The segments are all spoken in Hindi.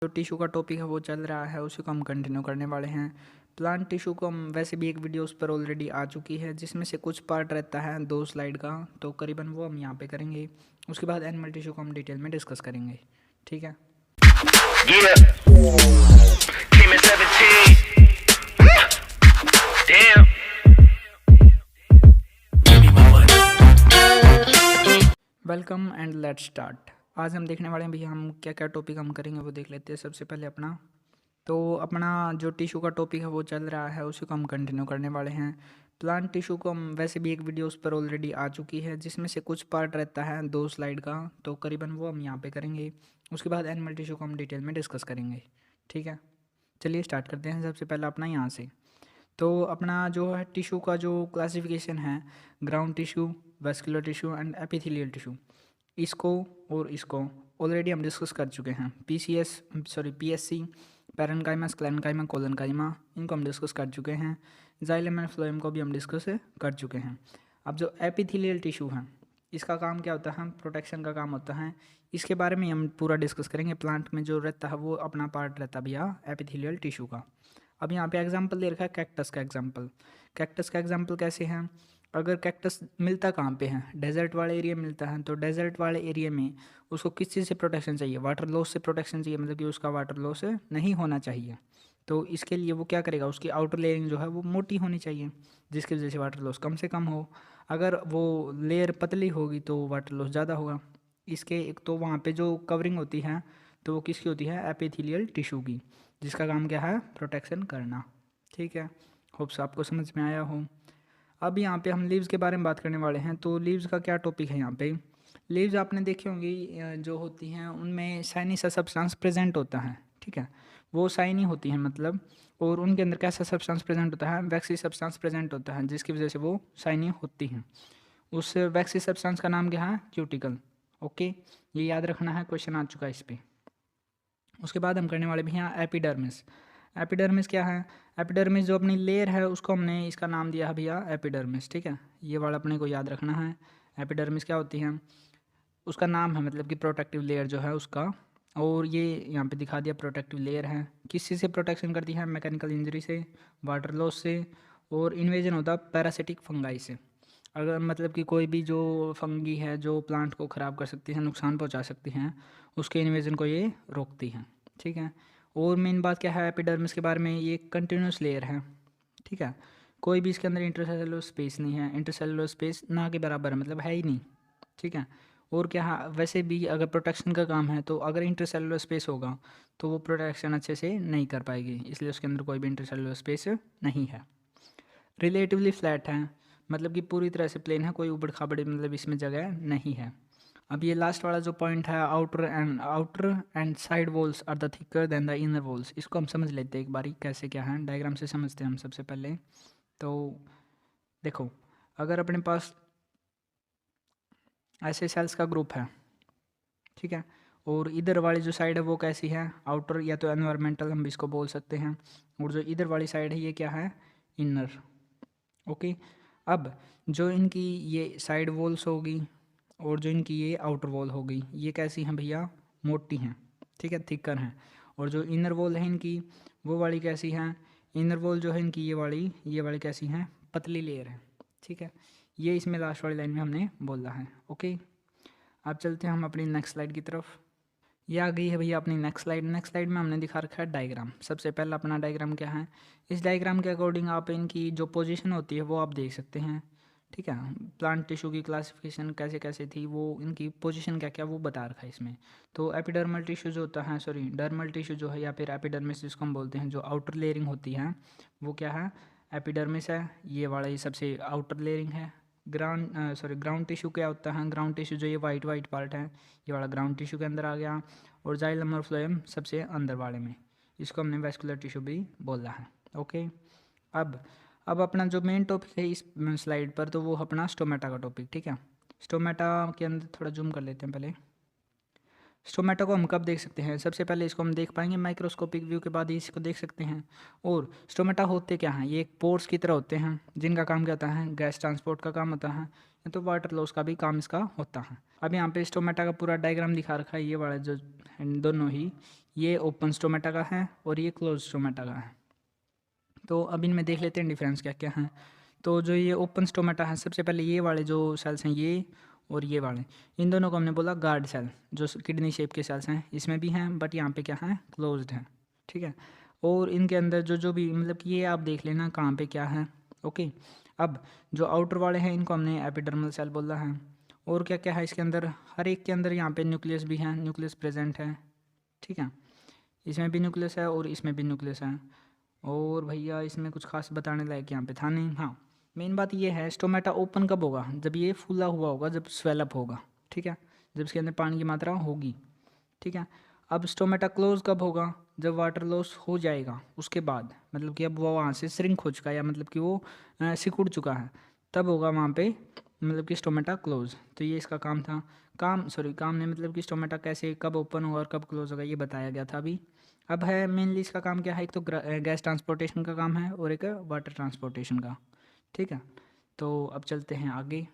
जो टिश्यू का टॉपिक है वो चल रहा है, उसी को हम कंटिन्यू करने वाले हैं। प्लांट टिश्यू को हम वैसे भी एक वीडियो उस पर ऑलरेडी आ चुकी है, जिसमें से कुछ पार्ट रहता है 2 स्लाइड का, तो करीबन वो हम यहाँ पे करेंगे। उसके बाद एनिमल टिश्यू को हम डिटेल में डिस्कस करेंगे, ठीक है। Yeah. Came at 17. Damn. Welcome and let's start. आज हम देखने वाले हैं भैया, हम क्या क्या टॉपिक हम करेंगे वो देख लेते हैं। सबसे पहले अपना जो टिश्यू का टॉपिक है वो चल रहा है, उसी को हम कंटिन्यू करने वाले हैं। प्लांट टिश्यू को हम वैसे भी एक वीडियो उस पर ऑलरेडी आ चुकी है, जिसमें से कुछ पार्ट रहता है 2 स्लाइड का, तो करीबन वो हम यहाँ पे करेंगे। उसके बाद एनिमल टिश्यू को हम डिटेल में डिस्कस करेंगे, ठीक है। चलिए स्टार्ट करते हैं। सबसे पहले अपना यहाँ से, तो अपना जो है टिश्यू का जो क्लासिफिकेशन है, ground tissue, vascular tissue and epithelial tissue, इसको और इसको ऑलरेडी हम डिस्कस कर चुके हैं। पीएससी, पैरेन्काइमा, स्क्लेरेन्काइमा, कोलेन्काइमा, इनको हम डिस्कस कर चुके हैं। जाइलम एंड फ्लोएम को भी हम डिस्कस कर चुके हैं। अब जो एपिथेलियल टिश्यू है, इसका काम क्या होता है? प्रोटेक्शन का काम होता है। इसके बारे में हम पूरा डिस्कस करेंगे। प्लांट में जो रहता है वो अपना पार्ट रहता है भैया एपिथेलियल टिश्यू का। अब यहाँ पे एग्जांपल दे रखा है कैक्टस का एग्जांपल। कैक्टस का एग्जांपल कैसे है? अगर कैक्टस मिलता कहाँ पे है? डेजर्ट वाले एरिया में मिलता है, तो डेजर्ट वाले एरिया में उसको किस चीज़ से प्रोटेक्शन चाहिए? वाटर लॉस से प्रोटेक्शन चाहिए, मतलब कि उसका वाटर लॉस नहीं होना चाहिए। तो इसके लिए वो क्या करेगा? उसकी आउटर लेयरिंग जो है वो मोटी होनी चाहिए, जिसकी वजह से वाटर लॉस कम से कम हो। अगर वो लेयर पतली होगी तो वाटर लॉस ज़्यादा होगा। इसके एक तो वहाँ पे जो कवरिंग होती है तो वो किसकी होती है? एपिथेलियल टिश्यू की, जिसका काम क्या है? प्रोटेक्शन करना, ठीक है। होप्स आपको समझ में आया हो। अब यहाँ पे हम लीव्स के बारे में बात करने वाले हैं। तो लीव्स का क्या टॉपिक है यहाँ पे? लीव्स आपने देखी होंगी, जो होती हैं उनमें शाइनी सा सब्सटेंस प्रेजेंट होता है, ठीक है। वो शाइनी होती हैं मतलब, और उनके अंदर कैसा सब्सटेंस प्रेजेंट होता है? वैक्सी सब्सटेंस प्रेजेंट होता है, जिसकी वजह से वो शाइनी होती हैं। उस वैक्सी सब्सटेंस का नाम क्या है? क्यूटिकल। ओके, ये याद रखना है, क्वेश्चन आ चुका है इस पर। उसके बाद हम करने वाले भी यहाँ एपिडर्मिस। एपिडर्मिस क्या है? एपिडर्मिस जो अपनी लेयर है उसको हमने इसका नाम दिया है भैया एपिडर्मिस, ठीक है। ये वाला अपने को याद रखना है। एपिडर्मिस क्या होती है? उसका नाम है, मतलब कि प्रोटेक्टिव लेयर जो है उसका। और ये यहाँ पे दिखा दिया, प्रोटेक्टिव लेयर है। किस चीज़ से प्रोटेक्शन करती है? मैकेनिकल इंजरी से, वाटर लॉस से, और इन्वेजन होता है पैरासिटिक फंगाई से। अगर मतलब कि कोई भी जो फंगी है जो प्लांट को ख़राब कर सकती है, नुकसान पहुंचा सकती हैं, उसके इन्वेजन को ये रोकती हैं, ठीक है। और मेन बात क्या है एपिडर्मिस के बारे में? ये कंटिन्यूस लेयर है, ठीक है। कोई भी इसके अंदर इंटरसेलुलर स्पेस नहीं है। इंटरसेलुलर स्पेस ना के बराबर है, मतलब है ही नहीं, ठीक है। और क्या है, वैसे भी अगर प्रोटेक्शन का काम है तो अगर इंटरसेलुलर स्पेस होगा तो वो प्रोटेक्शन अच्छे से नहीं कर पाएगी, इसलिए उसके अंदर कोई भी इंटरसेलुलर स्पेस नहीं है। रिलेटिवली फ्लैट है, मतलब कि पूरी तरह से प्लेन है, कोई उबड़ खाबड़ मतलब इसमें जगह नहीं है। अब ये लास्ट वाला जो पॉइंट है, outer and side walls are the thicker than the inner walls, इसको हम समझ लेते हैं एक बारी कैसे क्या है। डायग्राम से समझते हैं हम सबसे पहले। तो देखो, अगर अपने पास ऐसे सेल्स का ग्रुप है, ठीक है, और इधर वाली जो साइड है वो कैसी है? आउटर, या तो एनवायरमेंटल हम इसको बोल सकते हैं। और जो इधर वाली साइड है ये क्या है? इनर। ओके, अब जो इनकी ये साइड वॉल्स होगी और जो इनकी ये आउटर वॉल होगी, ये कैसी हैं भैया? मोटी हैं, ठीक है, थिकर हैं। और जो इनर वॉल है इनकी, वो वाली कैसी हैं? इनर वॉल जो है इनकी ये वाली कैसी हैं? पतली लेयर है, ठीक है। ये इसमें लास्ट वाली लाइन में हमने बोला है। ओके, अब चलते हैं हम अपनी नेक्स्ट स्लाइड की तरफ। ये आ गई है भैया अपनी नेक्स्ट स्लाइड। नेक्स्ट स्लाइड में हमने दिखा रखा है डायग्राम। सबसे पहला अपना डायग्राम क्या है? इस डायग्राम के अकॉर्डिंग आप इनकी जो पोजीशन होती है वो आप देख सकते हैं, ठीक है। प्लांट टिश्यू की क्लासिफिकेशन कैसे कैसे थी, वो इनकी पोजीशन क्या क्या वो बता रखा है इसमें। तो एपिडर्मल टिश्यू जो होता है, डर्मल टिश्यू जो है, या फिर एपिडर्मिस जिसको हम बोलते हैं, जो आउटर लेयरिंग होती है वो क्या है? एपिडर्मिस है। ये वाला ये सबसे आउटर लेयरिंग है। ग्राउंड टिश्यू क्या होता है? ग्राउंड टिश्यू जो ये वाइट वाइट पार्ट है, ये वाला ग्राउंड टिश्यू के अंदर आ गया। और जाइलम और फ्लोएम सबसे अंदर वाले में, इसको हमने वेस्कुलर टिश्यू भी बोला है। ओके, अब अपना जो मेन टॉपिक है इस स्लाइड पर, तो वो अपना स्टोमेटा का टॉपिक, ठीक है। स्टोमेटा के अंदर थोड़ा जूम कर लेते हैं पहले। स्टोमेटा को हम कब देख सकते हैं? सबसे पहले इसको हम देख पाएंगे माइक्रोस्कोपिक व्यू के बाद ही इसको देख सकते हैं। और स्टोमेटा होते क्या हैं? ये एक पोर्स की तरह होते हैं, जिनका काम क्या होता है? गैस ट्रांसपोर्ट का काम होता है, या तो वाटर लॉस का भी काम इसका होता है। अब यहाँ पे स्टोमेटा का पूरा डायग्राम दिखा रखा है, ये वाला जो दोनों ही, ये ओपन स्टोमेटा का है और ये क्लोज स्टोमेटा का है। तो अब इनमें देख लेते हैं डिफरेंस क्या क्या है। तो जो ये ओपन स्टोमेटा है, सबसे पहले ये वाले जो सेल्स हैं ये और ये वाले, इन दोनों को हमने बोला गार्ड सेल, जो किडनी शेप के सेल्स हैं इसमें भी हैं, बट यहाँ पे क्या है, क्लोज्ड है। ठीक है, और इनके अंदर जो जो भी मतलब कि ये आप देख लेना कहाँ पे क्या है। ओके, अब जो आउटर वाले हैं इनको हमने एपिडर्मल सेल बोला है। और क्या क्या है इसके अंदर, हर एक के अंदर यहाँ पे न्यूक्लियस भी है, न्यूक्लियस प्रेजेंट है। ठीक है, इसमें भी न्यूक्लियस है और इसमें भी न्यूक्लियस है। और भैया इसमें कुछ खास बताने लायक यहाँ पे था नहीं। हाँ, मेन बात ये है स्टोमेटा ओपन कब होगा, जब ये फूला हुआ होगा, जब स्वेलअप होगा। ठीक है, जब इसके अंदर पानी की मात्रा होगी। ठीक है, अब स्टोमेटा क्लोज कब होगा, जब वाटर लॉस हो जाएगा उसके बाद, मतलब कि अब वो वहाँ से श्रिंक हो चुका है, या मतलब कि वो सिकुड़ चुका है, तब होगा वहाँ पे मतलब कि स्टोमेटा क्लोज। तो ये इसका काम था, काम ने मतलब कि स्टोमेटा कैसे कब ओपन होगा और कब क्लोज होगा ये बताया गया था अभी। अब है मेनली इसका काम क्या है, एक तो गैस ट्रांसपोर्टेशन का काम है और एक वाटर ट्रांसपोर्टेशन का। ठीक है, तो अब चलते हैं आगे।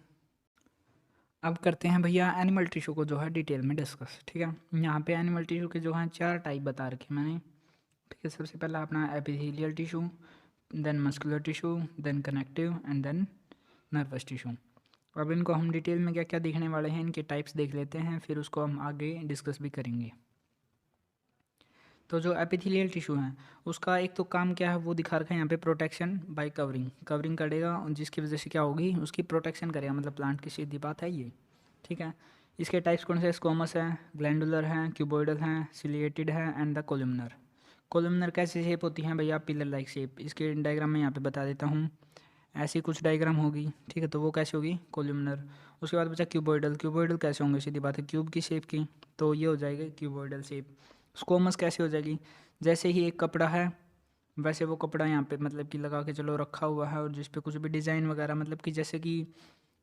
अब करते हैं भैया एनिमल टिश्यू को जो है डिटेल में डिस्कस। ठीक है, यहाँ पे एनिमल टिश्यू के जो हैं 4 टाइप बता रखे मैंने। ठीक है, सबसे पहला अपना epithelial tissue, then muscular tissue, then connective and then nervous tissue. अब इनको हम डिटेल में क्या क्या देखने वाले हैं, इनके टाइप्स देख लेते हैं, फिर उसको हम आगे डिस्कस भी करेंगे। तो जो एपिथेलियल टिश्यू है उसका एक तो काम क्या है वो दिखा रखा है यहाँ पे, प्रोटेक्शन बाय कवरिंग करेगा, जिसकी वजह से क्या होगी, उसकी प्रोटेक्शन करेगा, मतलब प्लांट की सीधी बात है ये। ठीक है, इसके टाइप्स कौन से, स्क्वैमस है, ग्लैंडुलर है, क्यूबॉइडल है, सिलिएटेड है एंड द कोलुमनर। कोलुमनर कैसी शेप होती है भैया, पिलर लाइक शेप। इसके डायग्राम में यहाँ पे बता देता हूँ, ऐसी कुछ डायग्राम होगी। ठीक है, तो वो कैसे होगी, कोलुमनर। उसके बाद बचा क्यूबॉइडल कैसे होंगे, सीधी बात है क्यूब की शेप की, तो ये हो जाएगा क्यूबॉइडल शेप। स्क्वैमस कैसे हो जाएगी, जैसे ही एक कपड़ा है वैसे वो कपड़ा यहाँ पे मतलब कि लगा के चलो रखा हुआ है, और जिस पे कुछ भी डिज़ाइन वगैरह, मतलब कि जैसे कि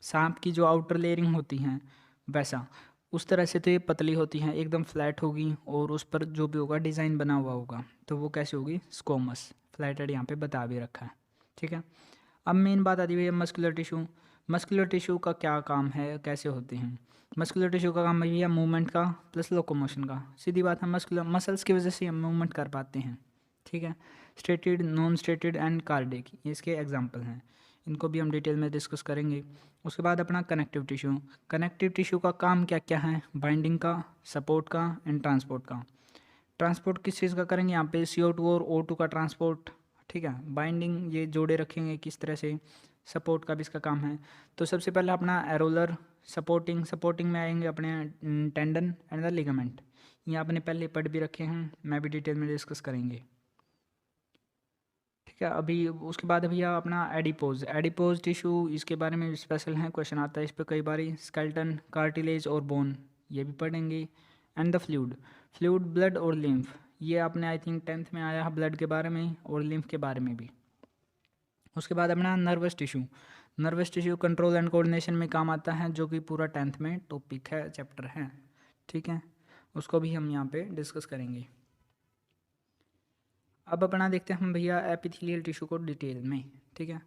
सांप की जो आउटर लेयरिंग होती हैं वैसा, उस तरह से तो ये पतली होती हैं, एकदम फ्लैट होगी, और उस पर जो भी होगा डिज़ाइन बना हुआ होगा, तो वो कैसे होगी, स्क्वैमस। फ्लैटेड यहाँ पे बता भी रखा है। ठीक है, अब मेन बात आती है मस्कुलर टिश्यू। मस्कुलर टिश्यू का क्या काम है, कैसे होते हैं। मस्कुलर टिश्यू का काम भैया मूवमेंट का प्लस लोकोमोशन का, सीधी बात है, मस्कुलर मसल्स की वजह से हम मूवमेंट कर पाते हैं। ठीक है, stated, non stated and cardiac, ये इसके एग्जांपल हैं, इनको भी हम डिटेल में डिस्कस करेंगे। उसके बाद अपना कनेक्टिव टिश्यू। कनेक्टिव टिश्यू का काम क्या क्या है, बाइंडिंग का, सपोर्ट का एंड ट्रांसपोर्ट का। ट्रांसपोर्ट किस चीज़ का करेंगे यहाँ पे, CO2 और O2 का ट्रांसपोर्ट। ठीक है, बाइंडिंग ये जोड़े रखेंगे किस तरह से, सपोर्ट का भी इसका काम है। तो सबसे पहले अपना एरोलर, सपोर्टिंग में आएंगे अपने टेंडन एंड द लिगामेंट। ये आपने पहले पढ़ भी रखे हैं, मैं भी डिटेल में डिस्कस करेंगे। ठीक है, अभी उसके बाद भैया अपना एडिपोज टिश्यू, इसके बारे में स्पेशल है, क्वेश्चन आता है इस पर कई बार, स्केल्टन, कार्टिलेज और बोन, ये भी पढ़ेंगे। एंड द फ्लूइड ब्लड और लिम्फ, ये आपने आई थिंक 10th में आया है, ब्लड के बारे में और लिम्फ के बारे में भी। उसके बाद अपना nervous tissue control and coordination में काम आता है, जो कि पूरा 10th में टॉपिक है, चैप्टर है। ठीक है, उसको भी हम यहाँ पे डिस्कस करेंगे। अब अपना देखते हैं हम भैया एपिथेलियल टिश्यू को डिटेल में। ठीक है,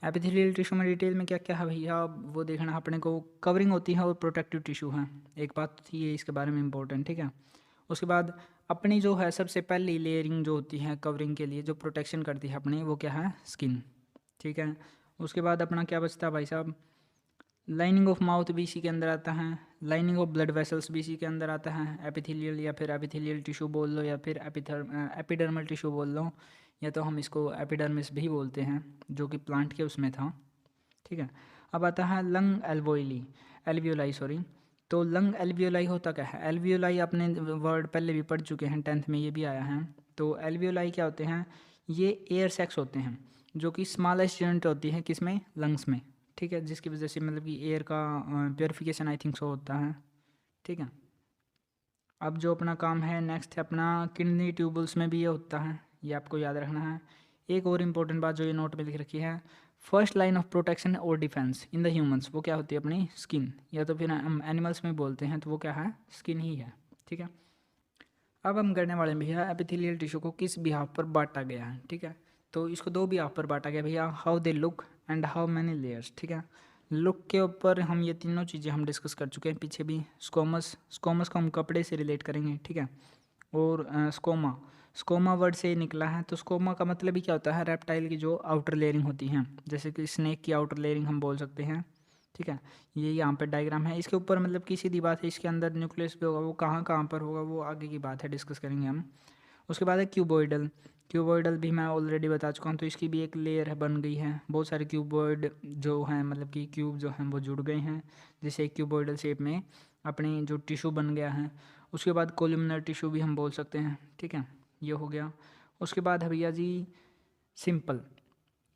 एपिथेलियल टिश्यू में डिटेल में क्या क्या है भैया, वो देखना अपने को, कवरिंग होती है और प्रोटेक्टिव टिश्यू है, एक बात थी ये इसके बारे में इंपॉर्टेंट। ठीक है, उसके बाद अपनी जो है सबसे पहली लेयरिंग जो होती है कवरिंग के लिए, जो प्रोटेक्शन करती है अपनी, वो क्या है, स्किन। ठीक है, उसके बाद अपना क्या बचता है भाई साहब, लाइनिंग ऑफ माउथ भी इसी के अंदर आता है, लाइनिंग ऑफ ब्लड वेसल्स भी इसी के अंदर आता है, एपिथेलियल या फिर एपिथेलियल टिश्यू बोल लो, या फिर एपिडर्मल टिश्यू बोल लो, या तो हम इसको एपिडर्मिस भी बोलते हैं, जो कि प्लांट के उसमें था। ठीक है, अब आता है लंग एल्वियोलाई सॉरी। तो लंग एल्वियोलाई होता क्या है, एल्वियोलाई अपने वर्ड पहले भी पढ़ चुके हैं, 10th में ये भी आया है। तो एल्वियोलाई क्या होते हैं, ये एयर सैक्स होते हैं, जो कि स्मॉलेस्ट यूनिट होती है किसमें, लंग्स में। ठीक है, जिसकी वजह से मतलब कि एयर का प्योरीफिकेशन आई थिंक सो होता है। ठीक है, अब जो अपना काम है नेक्स्ट है अपना किडनी ट्यूबल्स में भी ये होता है, ये आपको याद रखना है। एक और इम्पोर्टेंट बात जो ये नोट में लिख रखी है, फर्स्ट लाइन ऑफ प्रोटेक्शन और डिफेंस इन द ह्यूमंस, वो क्या होती है, अपनी स्किन, या तो फिर हम एनिमल्स में बोलते हैं तो वो क्या है, स्किन ही है। ठीक है, अब हम करने वाले हैं भैया एपिथेलियल टिश्यू को किस बिहाफ पर बांटा गया है। ठीक है, तो इसको 2 बिहाफ पर बांटा गया भैया, how they look and how many layers. ठीक है, लुक के ऊपर हम ये तीनों चीज़ें हम डिस्कस कर चुके हैं पीछे भी। स्क्वैमस को हम कपड़े से रिलेट करेंगे। ठीक है, और स्कोमा, स्कोमा वर्ड से निकला है। तो स्कोमा का मतलब ही क्या होता है, रेप्टाइल की जो आउटर लेयरिंग होती हैं, जैसे कि स्नेक की आउटर लेयरिंग हम बोल सकते हैं। ठीक है, ये यहाँ पे डायग्राम है। इसके ऊपर मतलब की सीधी बात है, इसके अंदर न्यूक्लियस भी होगा, वो कहाँ कहाँ पर होगा वो आगे की बात है, डिस्कस करेंगे हम। उसके बाद है क्यूबॉइडल। क्यूबॉइडल भी मैं ऑलरेडी बता चुका हूँ। तो इसकी भी एक लेयर है, बन गई है। बहुत सारे क्यूबॉइड जो हैं, मतलब कि क्यूब जो हैं वो जुड़ गए हैं, जिससे एक क्यूबॉइडल शेप में अपनी जो टिश्यू बन गया है। उसके बाद कोलुमनर टिश्यू भी हम बोल सकते हैं। ठीक है, ये हो गया। उसके बाद है भैया जी सिंपल।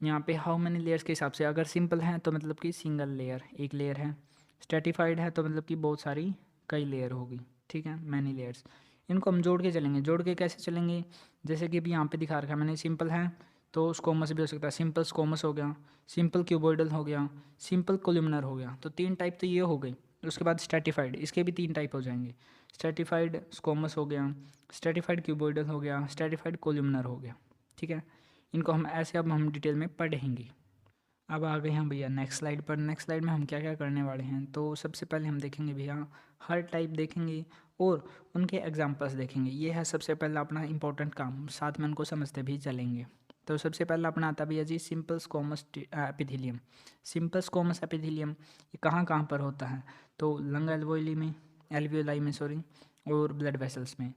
यहाँ पे हाउ मैनी लेयर्स के हिसाब से, अगर सिंपल है तो मतलब कि सिंगल लेयर, एक लेयर है। स्ट्रेटिफाइड है तो मतलब कि बहुत सारी, कई लेयर होगी। ठीक है, मैनी लेयर्स। इनको हम जोड़ के चलेंगे। जोड़ के कैसे चलेंगे, जैसे कि अभी यहाँ पे दिखा रखा है मैंने, सिंपल है तो स्कोमस भी हो सकता है। सिंपल स्कोमस हो गया, सिंपल क्यूबॉइडल हो गया, सिंपल कोलुमनर हो गया। तो 3 टाइप तो ये हो गई। उसके बाद स्ट्रेटिफाइड, इसके भी 3 टाइप हो जाएंगे। स्ट्रेटिफाइड स्कोमस हो गया, स्ट्रेटिफाइड क्यूबॉइडल हो गया, स्ट्रेटिफाइड कोलुमनर हो गया। ठीक है, इनको हम ऐसे अब हम डिटेल में पढ़ेंगे। अब आ गए हैं भैया नेक्स्ट स्लाइड पर। नेक्स्ट स्लाइड में हम क्या क्या करने वाले हैं, तो सबसे पहले हम देखेंगे भैया हर टाइप देखेंगे और उनके एग्जांपल्स देखेंगे। ये है सबसे पहला अपना इंपॉर्टेंट काम, साथ में उनको समझते भी चलेंगे। तो सबसे पहला अपना आता भैया जी simple squamous epithelium. Simple squamous epithelium ये कहाँ कहाँ पर होता है, तो लंग एल्वोली में, एल्वियोलाई में सॉरी, और ब्लड वेसल्स में।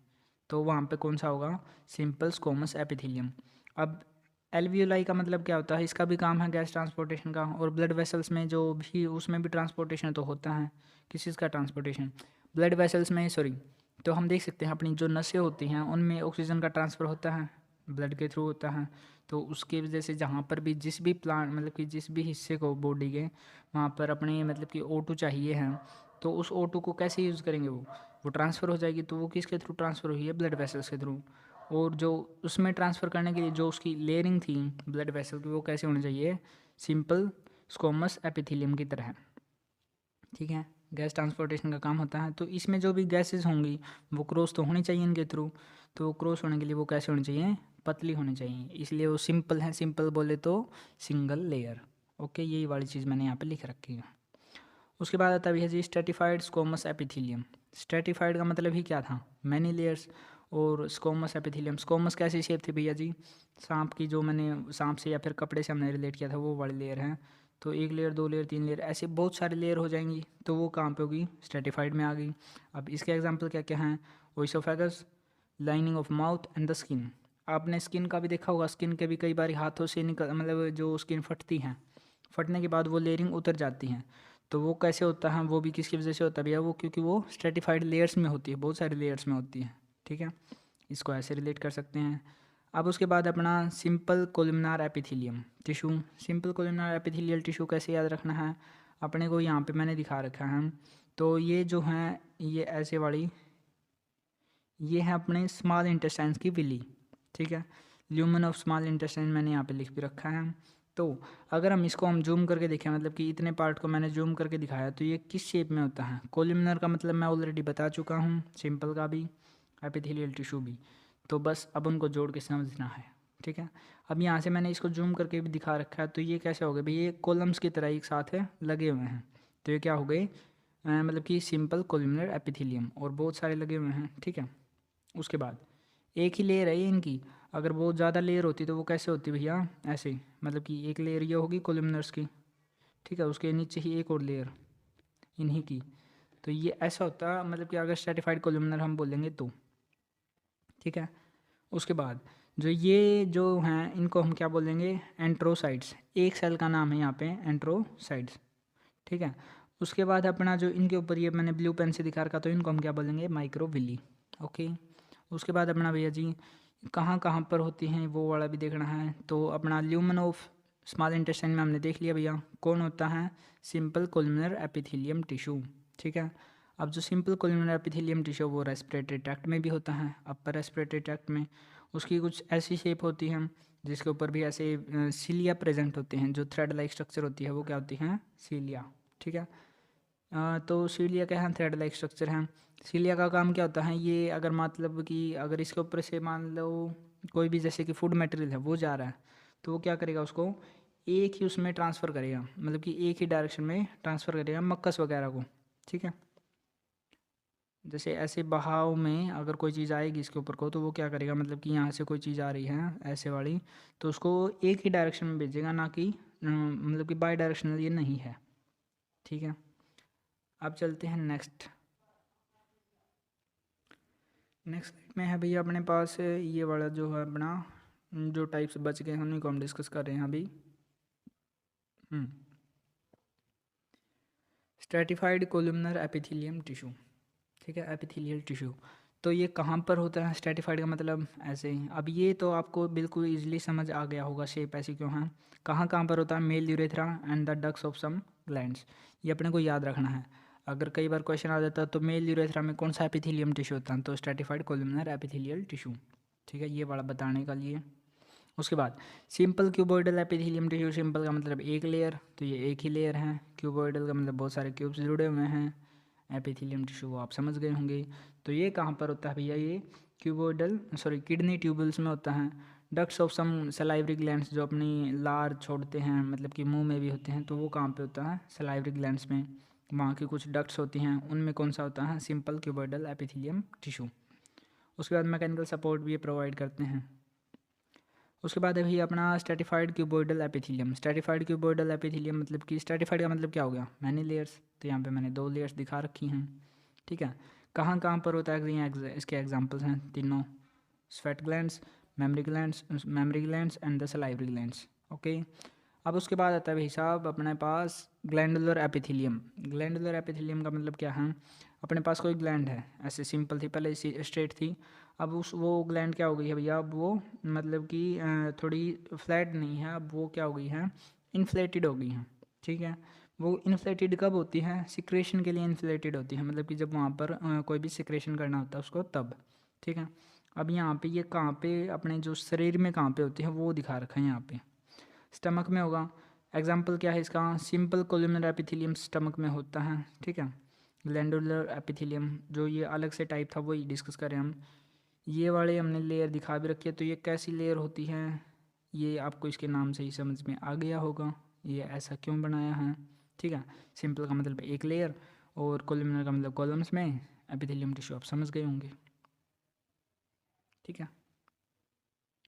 तो वहाँ पे कौन सा होगा, सिंपल स्क्वैमस एपिथेलियम। अब एल्वियोलाई का मतलब क्या होता है, इसका भी काम है गैस ट्रांसपोर्टेशन का। और ब्लड वेसल्स में जो भी, उसमें भी ट्रांसपोर्टेशन तो होता है। किस चीज़ का ट्रांसपोर्टेशन, ब्लड वेसल्स में सॉरी। तो हम देख सकते हैं अपनी जो नसें होती हैं उनमें ऑक्सीजन का ट्रांसफ़र होता है, ब्लड के थ्रू होता है। तो उसकी वजह से जहाँ पर भी जिस भी प्लांट, मतलब कि जिस भी हिस्से को बॉडी के, वहाँ पर अपने मतलब कि O2 चाहिए है, तो उस O2 को कैसे यूज़ करेंगे, वो ट्रांसफ़र हो जाएगी। तो वो किसके थ्रू ट्रांसफ़र हुई है, ब्लड वेसल्स के थ्रू। और जो उसमें ट्रांसफ़र करने के लिए जो उसकी लेयरिंग थी ब्लड वेसल की, वो कैसे होनी चाहिए, सिंपल स्क्वैमस एपिथेलियम की तरह। ठीक है, गैस ट्रांसपोर्टेशन का काम होता है। तो इसमें जो भी गैसेस होंगी वो क्रॉस तो होनी चाहिए इनके थ्रू। तो वो क्रॉस होने के लिए वो कैसे होनी चाहिए, पतली होनी चाहिए, इसलिए वो सिंपल है। सिंपल बोले तो सिंगल लेयर। ओके, यही वाली चीज़ मैंने यहाँ पे लिख रखी है। उसके बाद आता है जी स्ट्रेटिफाइड स्क्वैमस एपिथेलियम। स्ट्रेटिफाइड का मतलब ही क्या था, मैनी लेयर्स। और स्क्वैमस एपिथेलियम, स्क्वैमस कैसी शेप थी भैया जी, सांप की, जो मैंने सांप से या फिर कपड़े से हमने रिलेट किया था वो वाली लेयर है। तो 1 लेयर, 2 लेयर, 3 लेयर, ऐसे बहुत सारी लेयर हो जाएंगी। तो वो कहाँ पे होगी, स्ट्रेटिफाइड में आ गई। अब इसके एग्जाम्पल क्या क्या हैं, oesophagus, lining of mouth and the skin. आपने स्किन का भी देखा होगा, स्किन के भी कई बार हाथों से निकल, मतलब जो स्किन फटती हैं, फटने के बाद वो लेयरिंग उतर जाती हैं। तो वो कैसे होता है, वो भी किसकी वजह से होता है भैया, वो क्योंकि वो स्ट्रेटिफाइड लेयर्स में होती है, बहुत सारी लेयर्स में होती है। ठीक है, इसको ऐसे रिलेट कर सकते हैं। अब उसके बाद अपना simple columnar epithelium tissue. Simple columnar epithelial tissue कैसे याद रखना है अपने को, यहाँ पे मैंने दिखा रखा है। तो ये जो है, ये ऐसे वाली, ये है अपने स्मॉल इंटेस्टाइन्स की विली। ठीक है, ल्यूमन ऑफ स्मॉल इंटेस्टाइन मैंने यहाँ पे लिख भी रखा है। तो अगर हम इसको हम जूम करके देखें, मतलब कि इतने पार्ट को मैंने जूम करके दिखाया, तो ये किस शेप में होता है, कोलिमिनर का मतलब मैं ऑलरेडी बता चुका हूँ, सिंपल का भी, एपिथेलियल टिश्यू भी। तो बस अब उनको जोड़ के समझना है। ठीक है, अब यहाँ से मैंने इसको जूम करके भी दिखा रखा है। तो ये कैसे हो गए भाई, ये कॉलम्स की तरह एक साथ है लगे हुए हैं। तो ये क्या हो गए, मतलब कि सिंपल कोलिमिनर एपिथेलियम, और बहुत सारे लगे हुए हैं। ठीक है, उसके बाद एक ही लेयर है ये इनकी। अगर बहुत ज़्यादा लेयर होती तो वो कैसे होती भैया, ऐसे, मतलब कि एक लेयर ये होगी कोलुमनर्स की। ठीक है, उसके नीचे ही एक और लेयर इन्हीं की। तो ये ऐसा होता, मतलब कि अगर स्ट्रेटिफाइड कोलुमनर हम बोलेंगे तो। ठीक है, उसके बाद जो ये जो हैं इनको हम क्या बोलेंगे, एंट्रोसाइड्स। एक सेल का नाम है यहाँ पे एंट्रोसाइड्स। ठीक है, उसके बाद अपना जो इनके ऊपर ये मैंने ब्लू पेन से दिखा रखा, तो इनको हम क्या बोलेंगे, माइक्रोविली। ओके, उसके बाद अपना भैया जी कहाँ कहाँ पर होती हैं वो वाला भी देखना है। तो अपना ल्यूमन ऑफ स्मॉल इंटेस्टाइन में हमने देख लिया भैया कौन होता है, सिंपल कोलुमिनर एपिथेलियम टिश्यू। ठीक है, अब जो सिंपल कोलुमिनर एपिथेलियम टिश्यू वो रेस्पिरेटरी ट्रैक्ट में भी होता है, अपर रेस्पिरेटरी ट्रैक्ट में। उसकी कुछ ऐसी शेप होती है जिसके ऊपर भी ऐसे सीलिया प्रेजेंट होते हैं, जो थ्रेड लाइक स्ट्रक्चर होती है वो क्या होती हैं, सीलिया। ठीक है, तो सीलिया क्या है, थ्रेड लाइक स्ट्रक्चर है। सीलिया का काम क्या होता है, ये अगर मतलब कि अगर इसके ऊपर से मान लो कोई भी जैसे कि फूड मटेरियल है वो जा रहा है, तो वो क्या करेगा, उसको एक ही उसमें ट्रांसफ़र करेगा, मतलब कि एक ही डायरेक्शन में ट्रांसफ़र करेगा, मक्कस वगैरह को। ठीक है, जैसे ऐसे बहाव में अगर कोई चीज़ आएगी इसके ऊपर को, तो वो क्या करेगा, मतलब कि यहाँ से कोई चीज़ आ रही है ऐसे वाली, तो उसको एक ही डायरेक्शन में भेजेगा, ना कि मतलब कि बाई डायरेक्शनल ये नहीं है। ठीक है, अब चलते हैं नेक्स्ट में है भैया अपने पास ये वाला जो है अपना, जो टाइप्स बच गए हैं उन्हीं को हम डिस्कस कर रहे हैं अभी। Stratified columnar epithelium tissue. ठीक है, एपिथेलियल टिश्यू। तो ये कहाँ पर होता है स्ट्रेटिफाइड का मतलब ऐसे ही। अब ये तो आपको बिल्कुल इजीली समझ आ गया होगा, शेप ऐसी क्यों है। कहाँ कहाँ पर होता है, male urethra and the ducts of some glands. ये अपने को याद रखना है। अगर कई बार क्वेश्चन आ जाता है तो मेल यूरेथ्रा में कौन सा एपिथेलियम टिश्यू होता है, तो स्ट्रेटिफाइड कोलुमनर एपिथेलियल टिश्यू। ठीक है, ये वाला बताने का लिए। उसके बाद simple cuboidal epithelium tissue. Simple का मतलब एक लेयर, तो ये एक ही लेयर है। क्यूबॉइडल का मतलब बहुत सारे क्यूब्स जुड़े हुए हैं। एपिथेलियम टिश्यू वो आप समझ गए होंगे। तो ये कहाँ पर होता है भैया, ये किडनी ट्यूबल्स में होता है। Ducts of some salivary glands, जो अपनी लार छोड़ते हैं, मतलब कि मुंह में भी होते हैं, तो वो कहाँ पे होता है, सलाइवरी ग्लैंड्स में। वहाँ की कुछ डक्ट्स होती हैं, उनमें कौन सा होता है, सिंपल क्यूबॉइडल एपिथेलियम टिश्यू। उसके बाद मैकेनिकल सपोर्ट भी ये प्रोवाइड करते हैं। उसके बाद है भैया अपना stratified cuboidal epithelium. Stratified cuboidal epithelium मतलब कि स्ट्रेटिफाइड का मतलब क्या हो गया, मैनी लेयर्स। तो यहाँ पे मैंने 2 लेयर्स दिखा रखी हैं। ठीक है, कहाँ कहाँ पर होता है, इसके एग्जांपल्स हैं तीनों, sweat glands, mammary glands and the salivary glands. Okay, अब उसके बाद आता है भाई साहब अपने पास ग्लैंडुलर एपिथेलियम। ग्लैंडुलर एपिथेलियम का मतलब क्या है, अपने पास कोई ग्लैंड है, ऐसे सिंपल थी पहले, इसी स्ट्रेट थी। अब वो ग्लैंड क्या हो गई है भैया, अब वो मतलब कि थोड़ी फ्लैट नहीं है, अब वो क्या हो गई है, इन्फ्लेटेड हो गई है। ठीक है, वो इन्फ्लेटेड कब होती है, सिक्रेशन के लिए इन्फ्लेटेड होती है, मतलब कि जब वहाँ पर कोई भी सिक्रेशन करना होता है उसको तब। ठीक है, अब यहाँ पे ये कहाँ पे अपने जो शरीर में कहाँ पे होती है वो दिखा रखा है यहाँ पे, स्टमक में होगा। एग्जाम्पल क्या है इसका, सिंपल कोलुमनर एपिथेलियम स्टमक में होता है। ठीक है, ग्लैंडुलर एपिथेलियम जो ये अलग से टाइप था वही डिस्कस करें हम। ये वाले हमने लेयर दिखा भी रखी है, तो ये कैसी लेयर होती है, ये आपको इसके नाम से ही समझ में आ गया होगा, ये ऐसा क्यों बनाया है। ठीक है, सिंपल का मतलब एक लेयर, और कोलुमनर का मतलब कॉलम्स में, एपिथेलियम टिश्यू आप समझ गए होंगे। ठीक है,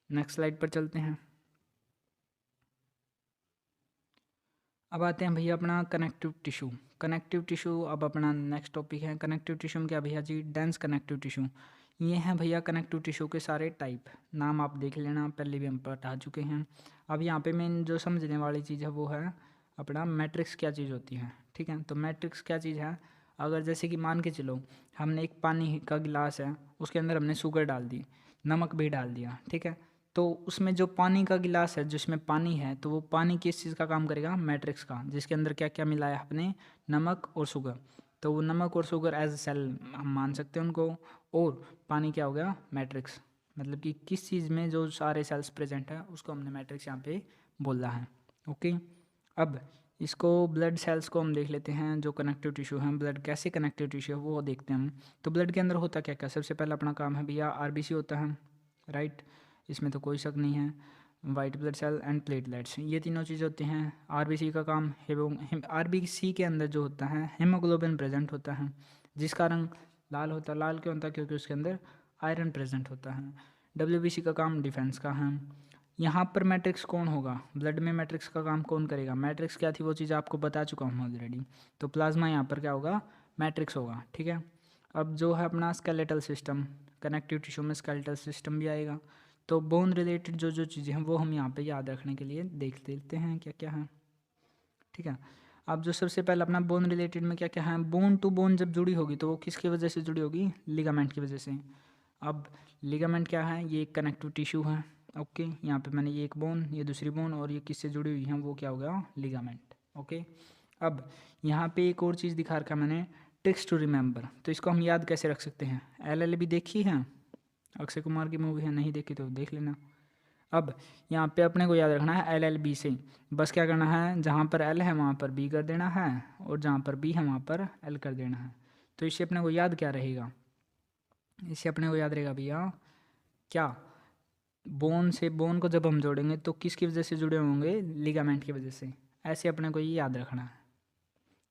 नेक्स्ट स्लाइड पर चलते हैं। अब आते हैं भैया अपना कनेक्टिव टिश्यू। कनेक्टिव टिश्यू अब अपना नेक्स्ट टॉपिक है। कनेक्टिव टिश्यू में क्या भैया जी, डेंस कनेक्टिव टिश्यू। ये हैं भैया कनेक्टिव टिश्यू के सारे टाइप, नाम आप देख लेना, पहले भी हम पढ़ा चुके हैं। अब यहाँ पे मेन जो समझने वाली चीज़ है वो है अपना मैट्रिक्स क्या चीज़ होती है। ठीक है, तो मैट्रिक्स क्या चीज़ है, अगर जैसे कि मान के चलो हमने एक पानी का गिलास है, उसके अंदर हमने शुगर डाल दी, नमक भी डाल दिया। ठीक है, तो उसमें जो पानी का गिलास है जिसमें पानी है, तो वो पानी किस चीज़ का काम करेगा, मैट्रिक्स का, जिसके अंदर क्या क्या मिलाया है अपने, नमक और शुगर। तो वो नमक और शुगर एज सेल हम मान सकते हैं उनको, और पानी क्या हो गया, मैट्रिक्स। मतलब कि किस चीज़ में जो सारे सेल्स प्रेजेंट है उसको हमने मैट्रिक्स यहाँ पे बोला है। ओके, अब इसको ब्लड सेल्स को हम देख लेते हैं, जो कनेक्टिव टिश्यू है, ब्लड कैसे कनेक्टिव टिश्यू है वो देखते हैं हम। तो ब्लड के अंदर होता क्या क्या, सबसे पहला अपना काम है भैया आरबीसी होता है, राइट, इसमें तो कोई शक नहीं है। White blood cell and platelets, ये तीनों चीज़ होती हैं। आरबीसी का काम, आरबीसी के अंदर जो होता है हेमोग्लोबिन प्रेजेंट होता है, जिसका रंग लाल होता है। लाल क्यों होता है, क्योंकि उसके अंदर आयरन प्रेजेंट होता है। डब्ल्यूबीसी का काम डिफेंस का है। यहाँ पर मैट्रिक्स कौन होगा, ब्लड में मैट्रिक्स का काम कौन करेगा, मैट्रिक्स क्या थी वो चीज़ आपको बता चुका हूँ ऑलरेडी। तो प्लाज्मा यहाँ पर क्या होगा, मैट्रिक्स होगा। ठीक है, अब जो है अपना स्केलेटल सिस्टम, कनेक्टिव टिश्यू में स्केलेटल सिस्टम भी आएगा। तो बोन रिलेटेड जो जो चीज़ें हैं वो हम यहाँ पे याद रखने के लिए देख लेते हैं क्या क्या है। ठीक है, अब जो सबसे पहले अपना बोन रिलेटेड में क्या क्या है, बोन टू बोन जब जुड़ी होगी तो वो किसकी वजह से जुड़ी होगी, लिगामेंट की वजह से। अब लिगामेंट क्या है, ये एक कनेक्टिव टिश्यू है। ओके, यहाँ पे मैंने ये एक बोन, ये दूसरी बोन, और ये किससे जुड़ी हुई है, वो क्या हो गया, लिगामेंट। ओके, अब यहाँ पे एक और चीज़ दिखा रखा मैंने, ट्रिक्स टू रिमेंबर। तो इसको हम याद कैसे रख सकते हैं, LLB देखी है, अक्षय कुमार की मूवी है, नहीं देखी तो देख लेना। अब यहाँ पे अपने को याद रखना है LLB से, बस क्या करना है, जहाँ पर L है वहाँ पर B कर देना है, और जहाँ पर B है वहाँ पर L कर देना है। तो इससे अपने को याद क्या रहेगा, इससे अपने को याद रहेगा भैया क्या, बोन से बोन को जब हम जोड़ेंगे तो किसकी वजह से जुड़े होंगे, लिगामेंट की वजह से। ऐसे अपने को ये याद रखना है।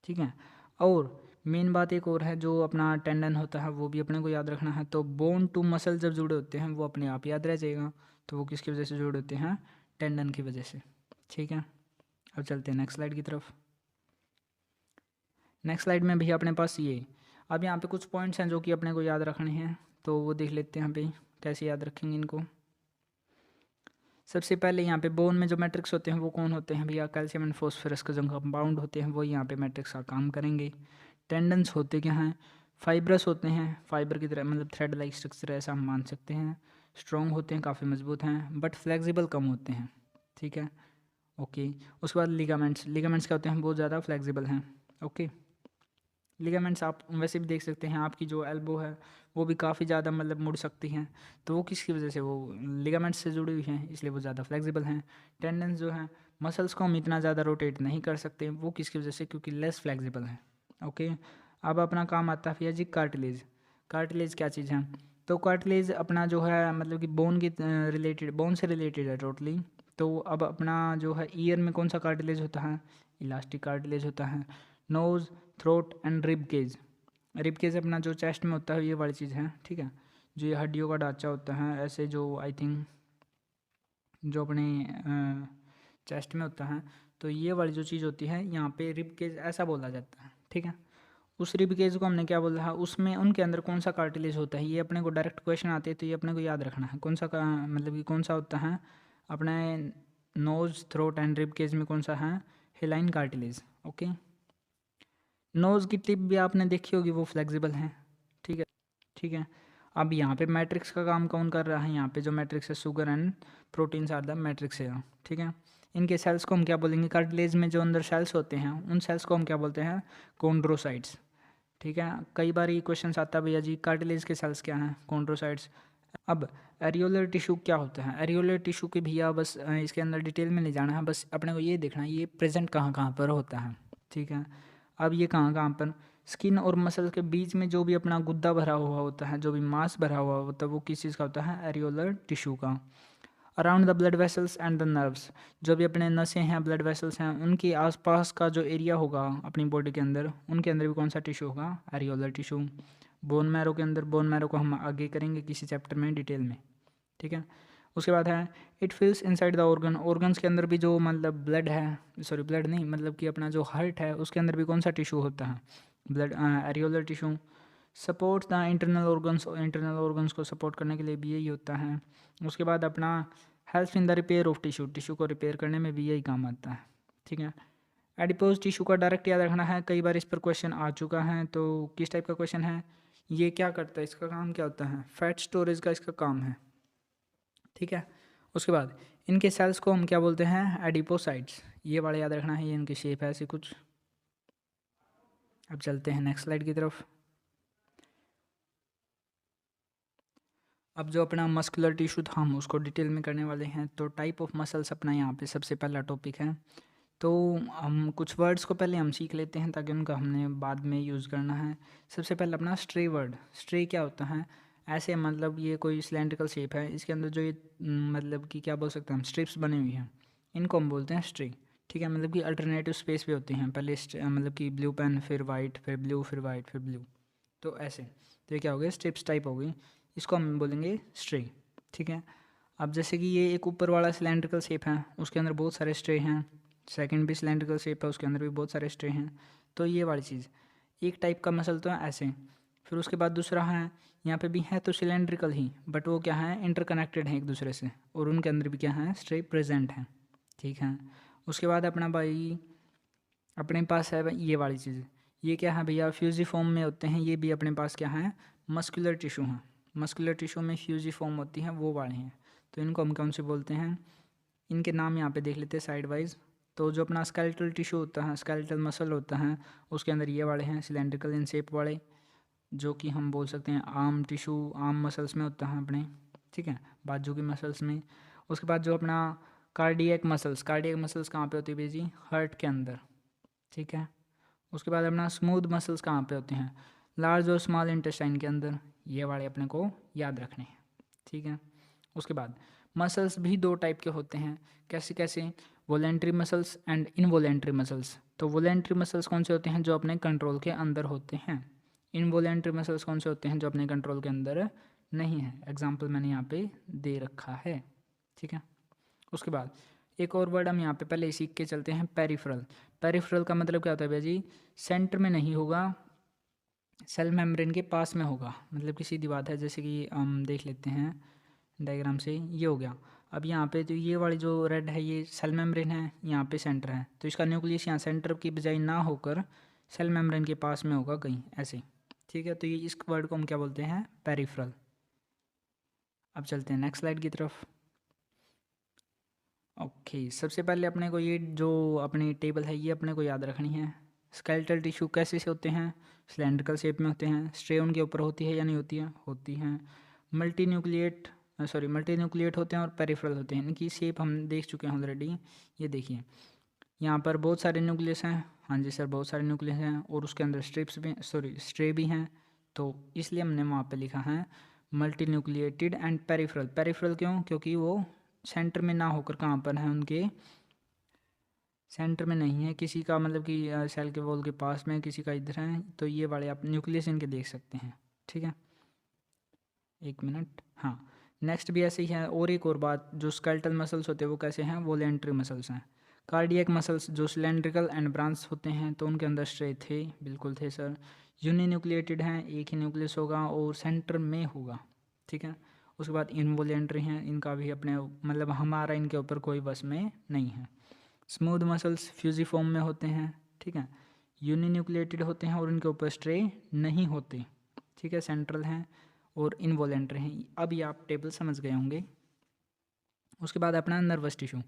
ठीक है, और मेन बात एक और है, जो अपना टेंडन होता है वो भी अपने को याद रखना है। तो बोन टू मसल जब जुड़े होते हैं वो अपने आप याद रह जाएगा। तो वो किसकी वजह से जुड़े होते हैं? टेंडन की वजह से। ठीक है, अब चलते हैं नेक्स्ट स्लाइड की तरफ। नेक्स्ट स्लाइड में भैया अपने पास ये, अब यहाँ पे कुछ पॉइंट्स हैं जो कि अपने को याद रखने हैं, तो वो देख लेते हैं यहाँ पे कैसे याद रखेंगे इनको। सबसे पहले यहाँ पे बोन में जो मैट्रिक्स होते हैं वो कौन होते हैं भैया? कैल्शियम एंड फॉस्फोरस का जो कंपाउंड होते हैं वो यहाँ पे मैट्रिक्स का काम करेंगे। टेंडन्स होते क्या हैं? फाइब्रस होते हैं, फाइबर की तरह, मतलब थ्रेड लाइक स्ट्रक्चर ऐसा हम मान सकते हैं। स्ट्रॉन्ग होते हैं, काफ़ी मजबूत हैं, बट फ्लेक्सिबल कम होते हैं। ठीक है, ओके। उसके बाद लिगामेंट्स, लिगामेंट्स क्या होते हैं? बहुत ज़्यादा फ्लेक्सिबल हैं। ओके, लिगामेंट्स आप वैसे भी देख सकते हैं, आपकी जो एल्बो है वो भी काफ़ी ज़्यादा मतलब मुड़ सकती हैं, तो वो किसकी वजह से? वो लिगामेंट्स से जुड़ी हुई हैं, इसलिए वो ज़्यादा फ्लेक्सिबल हैं। टेंडन्स जो हैं, मसल्स को हम इतना ज़्यादा रोटेट नहीं कर सकते, वो किसकी वजह से? क्योंकि लेस फ्लेक्सिबल हैं। ओके, अब अपना काम आता है भैया जी कार्टिलेज। कार्टिलेज क्या चीज़ है? तो कार्टिलेज अपना जो है मतलब कि बोन की रिलेटेड, बोन से रिलेटेड है टोटली। तो अब अपना जो है ईयर में कौन सा कार्टिलेज होता है? इलास्टिक कार्टिलेज होता है। Nose, throat and rib cage. Rib cage अपना जो चेस्ट में होता है ये वाली चीज़ है। ठीक है, जो ये हड्डियों का ढांचा होता है, ऐसे जो आई थिंक जो अपने चेस्ट में होता है, तो ये वाली जो चीज़ होती है यहाँ पे रिब केज ऐसा बोला जाता है। ठीक है, उस रिब केज को हमने क्या बोला है? उसमें उनके अंदर कौन सा कार्टिलेज होता है? ये अपने को डायरेक्ट क्वेश्चन आते हैं, तो ये अपने को याद रखना है कौन सा मतलब कि कौन सा होता है अपने nose, throat and rib cage में कौन सा है? Hyaline cartilage. ओके, नोज़ की टिप भी आपने देखी होगी, वो फ्लेक्सिबल है। ठीक है, ठीक है। अब यहाँ पे मैट्रिक्स का काम कौन कर रहा है? यहाँ पे जो मैट्रिक्स है, sugar and proteins are the matrix है। ठीक है, इनके सेल्स को हम क्या बोलेंगे? कार्टिलेज में जो अंदर सेल्स होते हैं उन सेल्स को हम क्या बोलते हैं? कॉन्ड्रोसाइट्स। ठीक है, कई बार ये क्वेश्चन आता है, भैया जी कार्टिलेज के सेल्स क्या हैं? कॉन्ड्रोसाइट्स। अब एरियोलर टिश्यू क्या होता है? एरियोलर टिश्यू के भैया बस इसके अंदर डिटेल में नहीं जाना है, बस अपने को ये देखना है ये प्रेजेंट कहाँ कहाँ पर होता है। ठीक है, अब ये कहाँ कहाँ पर? स्किन और मसल के बीच में जो भी अपना गुद्दा भरा हुआ होता है, जो भी मांस भरा हुआ होता है, वो किस चीज़ का होता है? एरियोलर टिश्यू का। Around the blood vessels and the nerves, जो भी अपने नसें हैं, ब्लड वेसल्स हैं, उनके आसपास का जो एरिया होगा अपनी बॉडी के अंदर, उनके अंदर भी कौन सा टिश्यू होगा? Areolar tissue. बोन मैरो के अंदर, बोन मैरो को हम आगे करेंगे किसी चैप्टर में डिटेल में। ठीक है, उसके बाद है it fills inside the organ. Organs के अंदर भी जो मतलब ब्लड है, सॉरी ब्लड नहीं, मतलब कि अपना जो हार्ट है उसके अंदर भी कौन सा टिश्यू होता है? Blood, areolar tissue. Support the internal organs, internal organs को सपोर्ट करने के लिए भी यही होता है। उसके बाद अपना help in the repair of tissue, tissue को रिपेयर करने में भी यही काम आता है। ठीक है, एडिपोज टिश्यू का डायरेक्ट याद रखना है, कई बार इस पर क्वेश्चन आ चुका है। तो किस टाइप का क्वेश्चन है? ये क्या करता है, इसका काम क्या होता है? फैट स्टोरेज का इसका काम है। ठीक है, उसके बाद इनके सेल्स को हम क्या बोलते हैं? एडिपोसाइट्स। ये वाला याद रखना है, ये इनकी शेप है ऐसी कुछ। अब चलते हैं नेक्स्ट स्लाइड की तरफ। अब जो अपना मस्कुलर टिश्यू था हम उसको डिटेल में करने वाले हैं। तो टाइप ऑफ मसल्स अपना यहाँ पे सबसे पहला टॉपिक है। तो हम कुछ वर्ड्स को पहले हम सीख लेते हैं ताकि उनका हमने बाद में यूज़ करना है। सबसे पहले अपना स्ट्रे वर्ड। स्ट्रे क्या होता है? ऐसे मतलब ये कोई सिलेंड्रिकल शेप है, इसके अंदर जो ये मतलब कि क्या बोल सकते हैं हम, स्ट्रिप्स बने हुई हैं, इनको हम बोलते हैं स्ट्रे। ठीक है, मतलब कि अल्टरनेटिव स्पेस भी होती हैं, पहले मतलब कि ब्लू पेन, फिर वाइट, फिर ब्लू, फिर वाइट, फिर ब्लू, तो ऐसे। तो ये क्या हो गया? स्ट्रिप्स टाइप हो गई, इसको हम बोलेंगे स्ट्रे। ठीक है, अब जैसे कि ये एक ऊपर वाला सिलेंड्रिकल शेप है, उसके अंदर बहुत सारे स्ट्रे हैं। सेकंड भी सिलेंड्रिकल शेप है, उसके अंदर भी बहुत सारे स्ट्रे हैं। तो ये वाली चीज़ एक टाइप का मसल तो है ऐसे। फिर उसके बाद दूसरा है, यहाँ पे भी है तो सिलेंड्रिकल ही, बट वो क्या है? इंटरकनेक्टेड है एक दूसरे से, और उनके अंदर भी क्या है? स्ट्रे प्रेजेंट है। ठीक है, उसके बाद अपना भाई अपने पास है ये वाली चीज़। ये क्या है भैया? फ्यूजिफॉर्म में होते हैं, ये भी अपने पास क्या है? मस्कुलर टिश्यू हैं। मस्कुलर टिश्यू में फ्यूजिफॉर्म होती हैं, वो वाले हैं। तो इनको हम कौन से बोलते हैं? इनके नाम यहाँ पे देख लेते हैं साइड वाइज। तो जो अपना स्केलेटल टिश्यू होता है, स्केलेटल मसल होता है, उसके अंदर ये वाले हैं सिलेंड्रिकल इन शेप वाले, जो कि हम बोल सकते हैं आर्म टिश्यू, आर्म मसल्स में होता है अपने। ठीक है, बाजू की मसल्स में। उसके बाद जो अपना कार्डियक मसल्स, कार्डियक मसल्स कहाँ पे होती है भैया जी? हार्ट के अंदर। ठीक है, उसके बाद अपना स्मूथ मसल्स कहाँ पे होते हैं? लार्ज और स्मॉल इंटेस्टाइन के अंदर। ये वाले अपने को याद रखने हैं। ठीक है, उसके बाद मसल्स भी दो टाइप के होते हैं। कैसे कैसे? Voluntary muscles and involuntary muscles. तो वॉलेंट्री मसल्स कौन से होते हैं? जो अपने कंट्रोल के अंदर होते हैं। इनवॉलेंट्री मसल्स कौन से होते हैं? जो अपने कंट्रोल के अंदर नहीं है। एग्जाम्पल मैंने यहाँ पे दे रखा है, ठीक है। उसके बाद एक और वर्ड हम यहाँ पे पहले सीख के चलते हैं, पेरिफेरल। पेरिफेरल का मतलब क्या होता है भैया जी? सेंटर में नहीं होगा, सेल मेम्ब्रेन के पास में होगा। मतलब कि सीधी बात है, जैसे कि हम देख लेते हैं डायग्राम से, ये हो गया। अब यहाँ पे तो ये वाली जो रेड है ये सेल मेम्ब्रेन है, यहाँ पे सेंटर है, तो इसका न्यूक्लियस यहाँ सेंटर की बजाय ना होकर सेल मेम्ब्रेन के पास में होगा कहीं ऐसे, ठीक है। तो ये इस वर्ड को हम क्या बोलते हैं? पेरिफेरल। अब चलते हैं नेक्स्ट स्लाइड की तरफ। ओके, सबसे पहले अपने को ये जो अपनी टेबल है ये अपने को याद रखनी है। स्केलेटल टिश्यू कैसे से होते हैं? सिलेंड्रिकल शेप में होते हैं। स्ट्रे उनके ऊपर होती है या नहीं होती है? होती हैं। मल्टी न्यूक्लिएट होते हैं और पेरिफेरल होते हैं। इनकी शेप हम देख चुके हैं ऑलरेडी। ये देखिए यहाँ पर बहुत सारे न्यूक्लियस हैं। हाँ जी सर, बहुत सारे न्यूक्लियस हैं और उसके अंदर स्ट्रे भी हैं, तो इसलिए हमने वहाँ पे लिखा है multi nucleated and peripheral. Peripheral क्यों? क्योंकि वो सेंटर में ना होकर कहाँ पर है? उनके सेंटर में नहीं है किसी का, मतलब कि सेल के वॉल के पास में, किसी का इधर है। तो ये वाले आप न्यूक्लियस इनके देख सकते हैं, ठीक है। एक मिनट, हाँ, नेक्स्ट भी ऐसे ही है। और एक और बात, जो स्केलेटल मसल्स होते हैं वो कैसे हैं? वॉलेंट्री मसल्स हैं। कार्डियक मसल्स जो सिलेंड्रिकल एंड ब्रांच होते हैं, तो उनके अंदर स्ट्रे थे, बिल्कुल थे सर। यूनिन्यूक्लिएटेड हैं, एक ही न्यूक्लियस होगा और सेंटर में होगा, ठीक है। उसके बाद इनवॉलेंट्री हैं, इनका भी अपने मतलब हमारा इनके ऊपर कोई बस में नहीं है। स्मूथ मसल्स फ्यूजिफॉर्म में होते हैं, ठीक है। यूनिन्यूक्लिएटेड होते हैं और इनके ऊपर स्ट्रे नहीं होते, ठीक है, सेंट्रल हैं और इनवॉलेंट्री हैं। अब ये आप टेबल समझ गए होंगे। उसके बाद अपना नर्वस टिश्यू।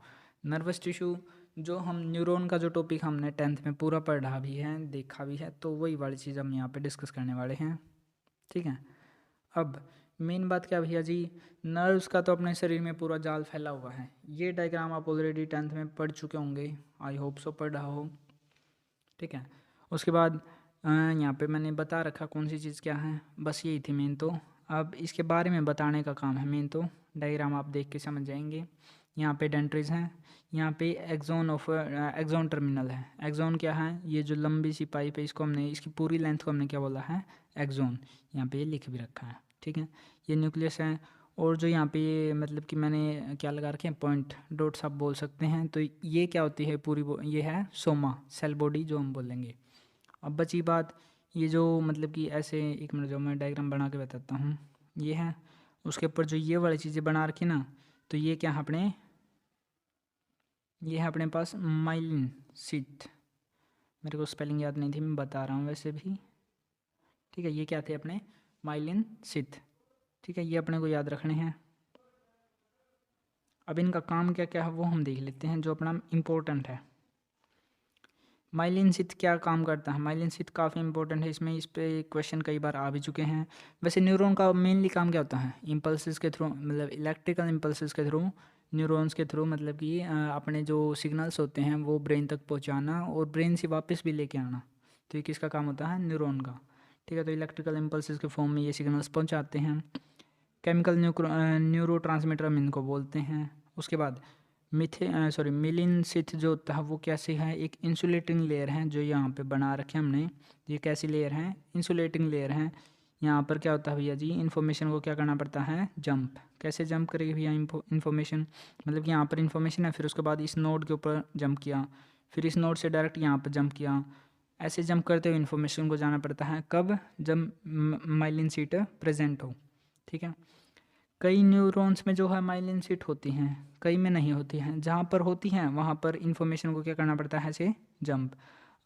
नर्वस टिश्यू जो हम न्यूरॉन का जो टॉपिक हमने 10th में पूरा पढ़ा भी है, देखा भी है, तो वही वाली चीज़ हम यहाँ पे डिस्कस करने वाले हैं, ठीक है। अब मेन बात क्या भैया जी? नर्व्स का तो अपने शरीर में पूरा जाल फैला हुआ है। ये डायग्राम आप ऑलरेडी 10th में पढ़ चुके होंगे, आई होप सो पढ़ रहा हो, ठीक है। उसके बाद यहाँ पे मैंने बता रखा कौन सी चीज़ क्या है, बस यही थी मेन। तो अब इसके बारे में बताने का काम है मेन, तो डायग्राम आप देख के समझ जाएंगे। यहाँ पे डेंट्रीज हैं, यहाँ पे एक्सोन टर्मिनल है। एक्सोन क्या है? ये जो लंबी सी पाइप है, इसको हमने, इसकी पूरी लेंथ को हमने क्या बोला है? एक्सोन। यहाँ पे ये लिख भी रखा है, ठीक है। ये न्यूक्लियस है। और जो यहाँ पे ये मतलब कि मैंने क्या लगा रखे हैं, पॉइंट डॉट्स आप बोल सकते हैं, तो ये क्या होती है पूरी? ये है सोमा, सेल बॉडी जो हम बोलेंगे। अब बची बात, ये जो मतलब कि ऐसे, एक मिनट जो मैं डायग्राम बना के बताता हूँ, ये है। उसके ऊपर जो ये वाली चीज़ें बना रखी ना, तो ये क्या है अपने, ये है अपने पास माइलिन शीथ। मेरे को स्पेलिंग याद नहीं थी, मैं बता रहा हूँ वैसे भी, ठीक है। ये क्या थे अपने? माइलिन शीथ, ठीक है। ये अपने को याद रखने हैं। अब इनका काम क्या क्या है वो हम देख लेते हैं, जो अपना इम्पोर्टेंट है। माइलिन शीथ क्या काम करता है? माइलिन शीथ काफ़ी इंपॉर्टेंट है, इसमें इस पे क्वेश्चन कई बार आ भी चुके हैं। वैसे न्यूरॉन का मेनली काम क्या होता है? इम्पल्सेस के थ्रू, मतलब इलेक्ट्रिकल इम्पल्सेस के थ्रू, न्यूरॉन्स के थ्रू, मतलब कि अपने जो सिग्नल्स होते हैं वो ब्रेन तक पहुंचाना और ब्रेन से वापस भी लेके आना। तो ये किसका काम होता है? न्यूरॉन का, ठीक है। तो इलेक्ट्रिकल इम्पल्सेस के फॉर्म में ये सिग्नल्स पहुँचाते हैं। केमिकल न्यूरो ट्रांसमीटर हम इनको बोलते हैं। उसके बाद मिलिन शीथ जो होता है वो कैसे है? एक इंसुलेटिंग लेयर है जो यहाँ पे बना रखे हमने। ये कैसी लेयर है? इंसुलेटिंग लेयर है। यहाँ पर क्या होता है भैया जी? इन्फॉर्मेशन को क्या करना पड़ता है? जंप। कैसे जंप करेगी भैया इन्फॉर्मेशन? मतलब कि यहाँ पर इन्फॉर्मेशन है, फिर उसके बाद इस नोड के ऊपर जंप किया, फिर इस नोड से डायरेक्ट यहाँ पर जंप किया। ऐसे जंप करते हुए इन्फॉर्मेशन को जाना पड़ता है। कब? जब माइलिन शीथ प्रेजेंट हो, ठीक है। कई न्यूरॉन्स में जो है माइलिन शीथ होती हैं, कई में नहीं होती हैं। जहाँ पर होती हैं वहाँ पर इन्फॉर्मेशन को क्या करना पड़ता है? ऐसे जंप।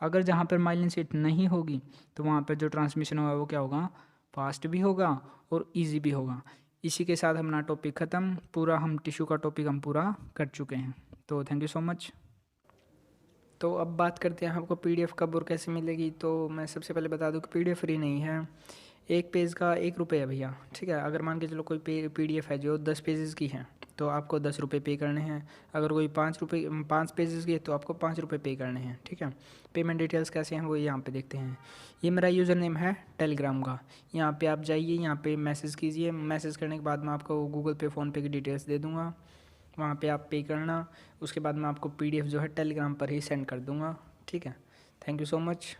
अगर जहाँ पर माइलिन शीथ नहीं होगी तो वहाँ पर जो ट्रांसमिशन होगा वो क्या होगा? फास्ट भी होगा और इजी भी होगा। इसी के साथ हमारा टॉपिक ख़त्म। पूरा हम टिश्यू का टॉपिक हम पूरा कर चुके हैं। तो थैंक यू सो मच। तो अब बात करते हैं आपको पीडीएफ कब और कैसे मिलेगी। तो मैं सबसे पहले बता दूं कि पीडीएफ फ्री नहीं है, एक पेज का 1 रुपये है भैया, ठीक है। अगर मान के चलो कोई पीडीएफ है जो 10 पेजेस की है तो आपको 10 रुपये पे करने हैं। अगर कोई 5 पेजेस की है तो आपको 5 रुपये पे करने हैं, ठीक है। पेमेंट डिटेल्स कैसे हैं वो यहाँ पे देखते हैं। ये मेरा यूज़र नेम है टेलीग्राम का, यहाँ पे आप जाइए, यहाँ पे मैसेज कीजिए। मैसेज करने के बाद मैं आपको गूगल पे, फ़ोनपे की डिटेल्स दे दूँगा। वहाँ पे आप पे करना, उसके बाद मैं आपको PDF जो है टेलीग्राम पर ही सेंड कर दूँगा। ठीक है, थैंक यू सो मच।